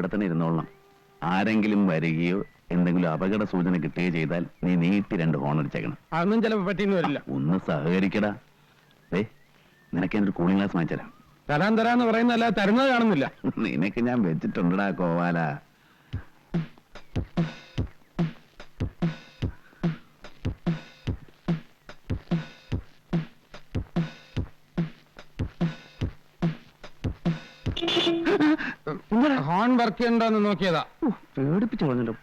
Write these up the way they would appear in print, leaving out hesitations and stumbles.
ഇവിടെ തന്നെ ഇരുന്നോളണം. ആരെങ്കിലും വരികയോ എന്തെങ്കിലും അപകട സൂചന കിട്ടുകയോ ചെയ്താൽ നീ നീട്ടി 2 ഹോൺ അടിച്ചേക്കണം. അതൊന്നും ചിലപ്പോ പറ്റിയെന്ന് വരില്ല. ഒന്ന് സഹകരിക്കടാ. നിനക്ക് എന്നൊരു കൂളിംഗ് ഗ്ലാസ് വാങ്ങിച്ചരാം. തരാന്ന് പറയുന്നല്ല, തരുന്നത് കാണുന്നില്ല. നിനക്ക് ഞാൻ വെച്ചിട്ടുണ്ടടാ കോവാല. ഹോൺ വർക്ക് ചെയ്യണ്ടെന്ന് നോക്കിയതാ. പേടിപ്പിച്ചു പറഞ്ഞല്ലോ.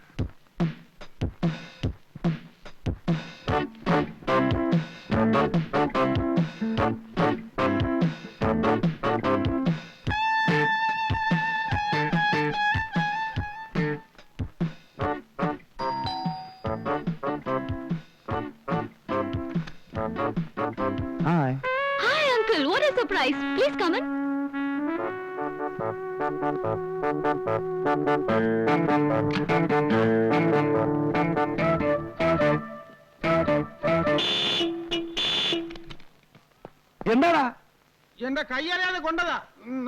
Hi. Hi, Uncle. What a surprise. Please come in. എന്താടാ? എന്റെ കയ്യറിയാതെ കൊണ്ടതാ.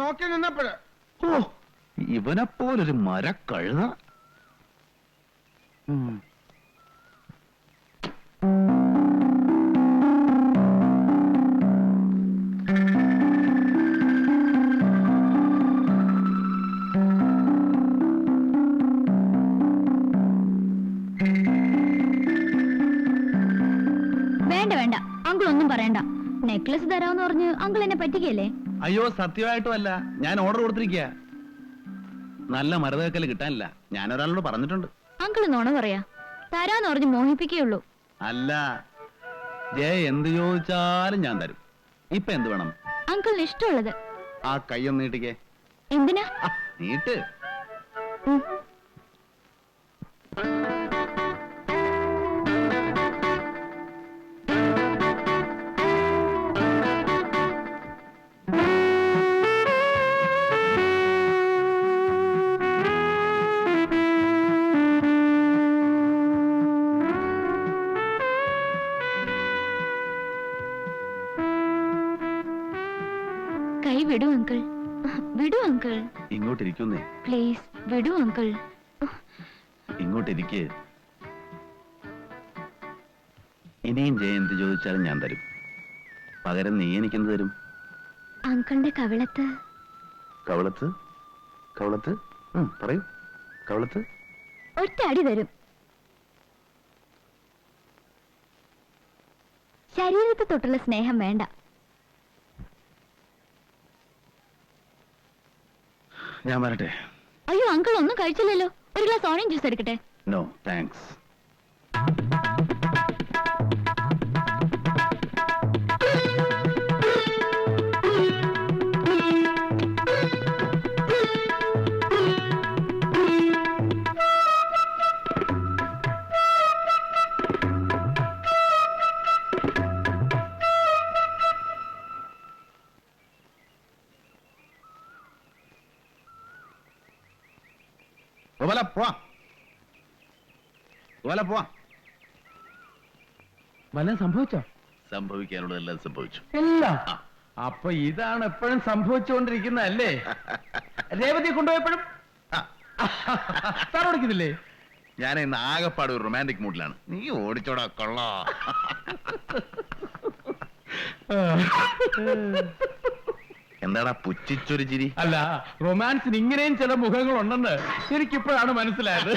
നോക്കി നിന്നപ്പോഴ്. ഓ, ഇവനെപ്പോലൊരു മരക്കഴുത. വേണ്ട വേണ്ട, അങ്കിൾ ഒന്നും പറയണ്ട. നെക്ലസ് തരാമെന്ന് പറഞ്ഞ് അങ്കിൾ എന്നെ പറ്റിക്കല്ലേ? അയ്യോ, സത്യമായിട്ടും അല്ല. ഞാൻ ഓർഡർ കൊടുത്തിരിക്കുക. നല്ല മരതക്കല് കിട്ടാനില്ല. ഞാൻ ഒരാളോട് പറഞ്ഞിട്ടുണ്ട്. അങ്കിൾ നോണ പറയാ. തരാന്ന് പറഞ്ഞ് മോഹിപ്പിക്കുകയുള്ളൂ. അല്ല, ജയ എന്ത് ചോദിച്ചാലും ഞാൻ തരും. ഇപ്പൊ എന്ത് വേണം? അങ്കിളിന് ഇഷ്ടമുള്ളത്. ആ കൈയൊന്ന് നീട്ടിക്കേ. എന്തിനാ? നീട്ട്. കൈ വിടൂ അങ്കിൾ. വിടൂ അങ്കിൾ. ഇങ്ങോട്ടിരിക്കുന്നേ. പ്ലീസ് വിടൂ അങ്കിൾ. ഇങ്ങോട്ടിരിക്കേ. ഇനിയും ജയ എന്ത് ചോദിച്ചാലും ഞാൻ തരും. പകരം നീ എനിക്കെന്ത് തരും? അങ്കിളിന്റെ കവിളത്ത്. കവളത്ത്? കവളത്ത്? പറയൂ. കവളത്ത്? ഒറ്റ അടി തരും. ശരീരത്തെ തൊട്ടുള്ള സ്നേഹം വേണ്ട. ഞാൻ വരട്ടെ. അയ്യോ അങ്കിൾ ഒന്നും കഴിച്ചില്ലല്ലോ. ഒരു ഗ്ലാസ് ഓറഞ്ച് ജ്യൂസ് എടുക്കട്ടെ? No thanks. വല്ലതും സംഭവിച്ചോ? സംഭവിക്കാനുള്ളതെല്ലാം സംഭവിച്ചു. എല്ലാം. അപ്പൊ ഇതാണ് എപ്പോഴും സംഭവിച്ചുകൊണ്ടിരിക്കുന്നതല്ലേ? രേവതി കൊണ്ടുപോയപ്പോഴും സാർ ഓടിക്കുന്നില്ലേ? ഞാൻ ഇന്ന് ആകെപ്പാട് ഒരു റൊമാൻറ്റിക് മൂഡിലാണ്. നീ ഓടിച്ചോടാ കൊള്ളാ. എന്താടാ പുച്ഛിച്ചൊരു ചിരി? അല്ല, റൊമാൻസിന് ഇങ്ങനെയും ചില മുഖങ്ങളുണ്ടെന്ന് എനിക്കിപ്പോഴാണ് മനസ്സിലായത്.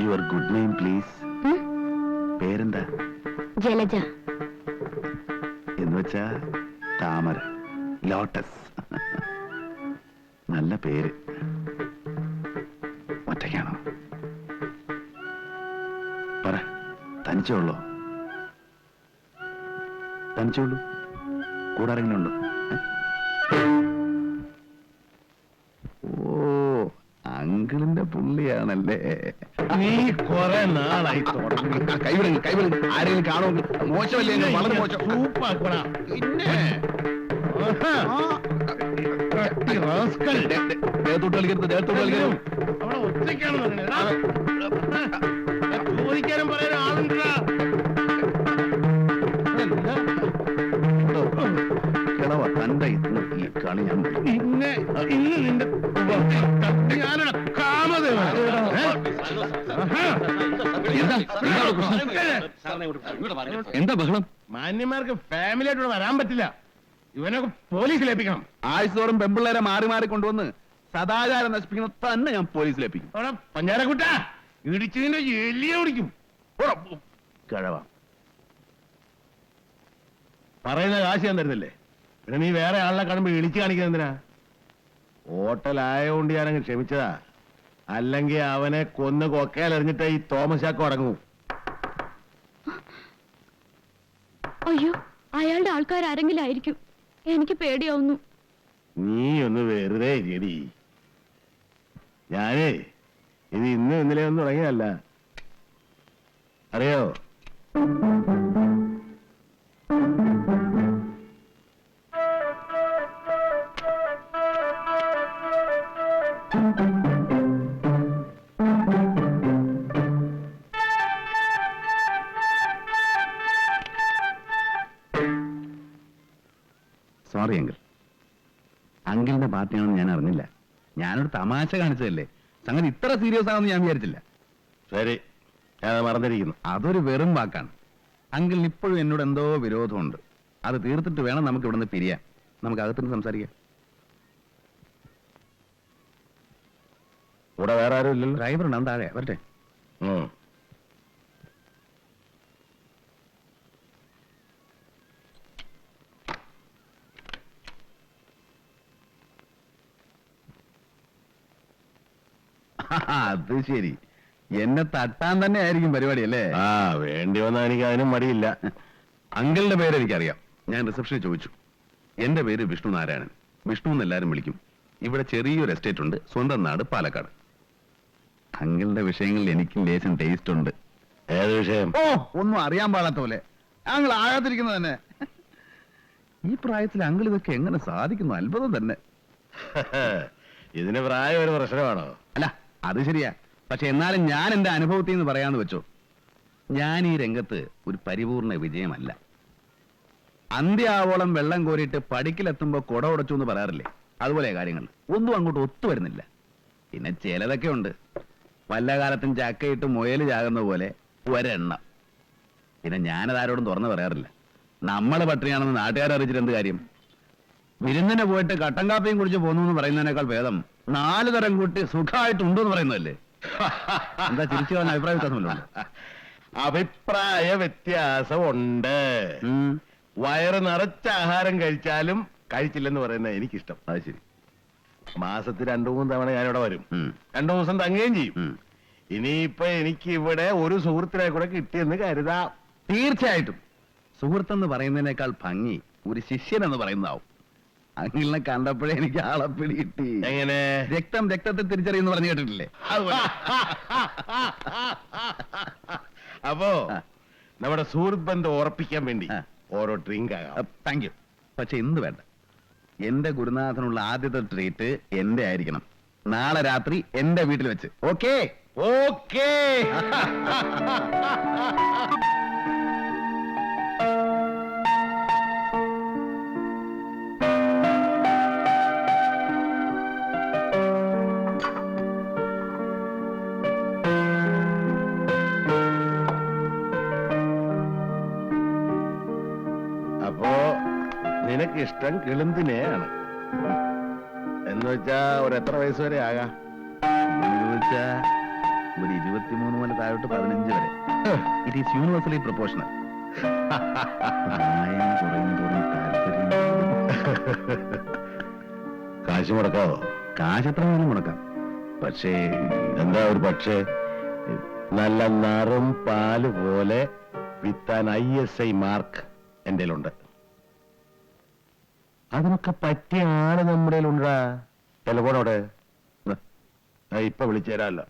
Your good name please. പേരെന്താ? ജലജ. എന്നുവെച്ചാ താമര, ലോട്ടസ്. നല്ല പേര്. ഒറ്റയ്ക്കാണോ? പറ, തനിച്ചുള്ളൂ? തനിച്ചുള്ളൂ? കൂടെ ആരെങ്കിലും ഉണ്ടോ? ഓ അങ്കിളിന്റെ പുള്ളിയാണല്ലേ. നീ കൊറേ നാളായി തുടങ്ങി. കൈവിടുங்க ആരെങ്കിലും കാണുമെങ്കിൽ മോശമല്ലേ, വളരെ മോശം. സൂപ്പാക്കടാ. പിന്നെ കട്ടി റാസ്കൽ. ദേഹത്തോട്ട് കളിക്കരുത്, ദേഹത്തോട്ട് കളിക്കരുത്. അവിടെ ഒറ്റയ്ക്കാണെന്ന് പറഞ്ഞത്. ചോദിക്കാനും പറയാൻ ആളുണ്ടാ. കിളവ തന്റെ ഇന്ന് ഈ കളി ഞാൻ ഇന്ന് നിന്റെ ഞാനോட കാമത. എന്താ ബഹളം? മാന്യന്മാർക്ക് ഫാമിലി ആയിട്ട് വരാൻ പറ്റില്ല. ഇവനൊക്കെ പോലീസിലേപ്പിക്കണം. ആഴ്ചതോറും പെമ്പിള്ളേരെ മാറി മാറി കൊണ്ടുവന്ന് സദാചാരം നശിപ്പിക്കുന്ന തന്നെ ഞാൻ പോലീസിലേപ്പിക്കും. അവിടെ പഞ്ചാരക്കുട്ട ഇടിച്ചതിന്റെ എല്ലിയെ ഓടിക്കും. കിഴവ പറയുന്ന കാശ് ഞാൻ തരുന്നില്ലേ? പിന്നെ നീ വേറെ ആളിനെ കാണുമ്പോ ഇടിച്ചു കാണിക്കുന്നത് എന്തിനാ? ഹോട്ടലായോണ്ട് ഞാനങ്ങ് ക്ഷമിച്ചതാ. അല്ലെങ്കിൽ അവനെ കൊന്ന് കൊക്കയിലെറിഞ്ഞിട്ട് ഈ തോമസ് ചാക്കോ അടങ്ങൂ. അയ്യോ, അയാളുടെ ആൾക്കാർ ആരെങ്കിലും ആയിരിക്കും. എനിക്ക് പേടിയാവുന്നു. നീ ഒന്ന് വെറുതെ ഇരിയടി. ഞാനേ ഇത് ഇന്ന് ഇന്നലെ ഒന്നും തുടങ്ങിയതല്ല, അറിയോ? സോറി അങ്കിൾ, അങ്കിളിന്റെ പാർട്ടിയാണെന്ന് ഞാൻ അറിഞ്ഞില്ല. ഞാനൊരു തമാശ കാണിച്ചതല്ലേ. സംഗതി ഇത്ര സീരിയസ് ആണെന്ന് ഞാൻ വിചാരിച്ചില്ല. ശരി, ഞാൻ മറന്നിരിക്കുന്നു. അതൊരു വെറും വാക്കാണ്. അങ്കിളിന് ഇപ്പോഴും എന്നോട് എന്തോ വിരോധമുണ്ട്. അത് തീർത്തിട്ട് വേണം നമുക്ക് ഇവിടുന്ന് പിരിയാൻ. നമുക്ക് അകത്തുനിന്ന് സംസാരിക്കാം. ഇവിടെ വേറെ ആരും ഇല്ലല്ലോ. ഡ്രൈവർ ഉണ്ടാവും താഴെ, വരട്ടെ. അത് ശരി, എന്നെ തട്ടാൻ തന്നെ ആയിരിക്കും പരിപാടി അല്ലേ? ആ, വേണ്ടി വന്നാൽ എനിക്ക് അതിനും മടിയില്ല. അങ്കിളിന്റെ പേര് എനിക്കറിയാം. ഞാൻ റിസപ്ഷനിൽ ചോദിച്ചു. എന്റെ പേര് വിഷ്ണു നാരായണൻ. വിഷ്ണു എന്ന് എല്ലാവരും വിളിക്കും. ഇവിടെ ചെറിയൊരു എസ്റ്റേറ്റ് ഉണ്ട്. സ്വന്തം നാട് പാലക്കാട്. അങ്കിളിന്റെ വിഷയങ്ങളിൽ എനിക്ക് ലേശം ടേസ്റ്റ് ഉണ്ട്. ഏത് വിഷയം? ഓ, ഒന്നും അറിയാൻ പാടാത്ത പോലെ. അങ്കിൾ ആകാതിരിക്കുന്നത് തന്നെ. ഈ പ്രായത്തിൽ അങ്കിൾ ഇതൊക്കെ എങ്ങനെ സാധിക്കുന്നു? അത്ഭുതം തന്നെ. ഇതിന് പ്രായം ഒരു പ്രശ്നമാണോ? അല്ല, അത് ശരിയാ. പക്ഷെ എന്നാലും ഞാൻ എന്റെ അനുഭവത്തിൽ നിന്ന് പറയാന്ന് വെച്ചോ, ഞാൻ ഈ രംഗത്ത് ഒരു പരിപൂർണ വിജയമല്ല. അന്ത്യാവോളം വെള്ളം കോരിയിട്ട് പടിക്കിലെത്തുമ്പോ കുട ഉടച്ചു എന്ന് പറയാറില്ലേ? അതുപോലെ കാര്യങ്ങൾ ഒന്നും അങ്ങോട്ട് ഒത്തുവരുന്നില്ല. പിന്നെ ചിലതൊക്കെ ഉണ്ട്. വല്ല കാലത്തും ചക്കയിട്ട് മുയല് ചാകുന്ന പോലെ ഒരെണ്ണം. പിന്നെ ഞാനതാരോടും തുറന്നു പറയാറില്ല. നമ്മള് പട്ടിണിയാണെന്ന് നാട്ടുകാരെ അറിയിച്ചിട്ട് എന്ത് കാര്യം? വിരുന്നിന് പോയിട്ട് കട്ടൻ കാപ്പിയും കുടിച്ച് പോന്നു എന്ന് പറയുന്നതിനേക്കാൾ ഭേദം 4 തരം കൂട്ടി സുഖമായിട്ടുണ്ടോ എന്ന് പറയുന്നതല്ലേ? എന്താ ചിരിച്ചു കളഞ്ഞ അഭിപ്രായ വ്യത്യാസമല്ലോ? അഭിപ്രായ വ്യത്യാസമുണ്ട്. വയറ് നിറച്ച ആഹാരം കഴിച്ചാലും കഴിച്ചില്ലെന്ന് പറയുന്നത് എനിക്കിഷ്ടം. അത് ശരി. മാസത്തിൽ 2-3 തവണ ഞാനിവിടെ വരും. 2 ദിവസം തങ്ങുകയും ചെയ്യും. ഇനിയിപ്പൊ എനിക്ക് ഇവിടെ ഒരു സുഹൃത്തിനെ കൂടെ കിട്ടിയെന്ന് കരുതാം. തീർച്ചയായിട്ടും. സുഹൃത്തെന്ന് പറയുന്നതിനേക്കാൾ ഭംഗി ഒരു ശിഷ്യൻ എന്ന് പറയുന്നതാവും. അങ്കിളിനെ കണ്ടപ്പോഴേ എനിക്ക് ആളെ പിടി കിട്ടി. എങ്ങനെ? രക്തം രക്തത്തെ തിരിച്ചറിയുന്നു പറഞ്ഞു കേട്ടിട്ടില്ലേ? അപ്പോ നമ്മുടെ സുഹൃത്ത് ബന്ധം ഉറപ്പിക്കാൻ വേണ്ടി ആ. ഓരോ ഡ്രിങ്ക് ആകാം. Thank you. പക്ഷെ ഇന്ന് വേണ്ട. എന്റെ ഗുരുനാഥനുള്ള ആദ്യത്തെ ട്രീറ്റ് എന്റെ ആയിരിക്കണം. നാളെ രാത്രി എന്റെ വീട്ടിൽ വെച്ച്. ഓക്കേ? ഓക്കേ. അപ്പോ നിനക്കിഷ്ടം കിളുന്തിനെയാണ് എന്ന് വെച്ചാ ഒരു എത്ര വയസ്സ് വരെ ആകാം? ചോദിച്ചാ ഒരു 23 മുതൽ താഴോട്ട് 15 വരെ. It is universally proportional. പ്രായം കുറയുന്നതോടും താല്പര്യം. കാശ് മുടക്കാവോ? കാശ് എത്ര വേണം മുടക്കാം. പക്ഷേ എന്താ ഒരു പക്ഷേ? നല്ല നറും പാല് പോലെ വിത്താൻ ISI മാർക്ക് എന്റെ ഉണ്ട്. അതിനൊക്കെ പറ്റിയ ആള് നമ്മുടെ ഉണ്ടാ ടെലഫോണോടെ ഇപ്പൊ വിളിച്ചു തരാമല്ലോ